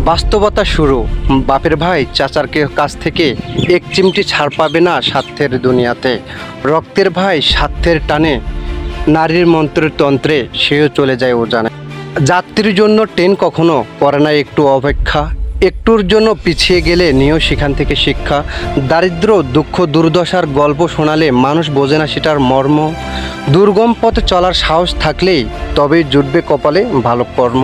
বাস্তবতা শুরু। বাপের ভাই চাচার কাছ থেকে এক চিমটি ছাড় পাবে না স্বার্থের দুনিয়াতে। রক্তের ভাই স্বার্থের টানে নারীর মন্ত্রের তন্ত্রে সেও চলে যায় অজানে। যাত্রীর জন্য ট্রেন কখনো করে না একটু অপেক্ষা, একটুর জন্য পিছিয়ে গেলে নিয়েও সেখান থেকে শিক্ষা। দারিদ্র দুঃখ দুর্দশার গল্প শোনালে মানুষ বোঝে না সেটার মর্ম। দুর্গম পথে চলার সাহস থাকলেই তবেই জুটবে কপালে ভালো কর্ম।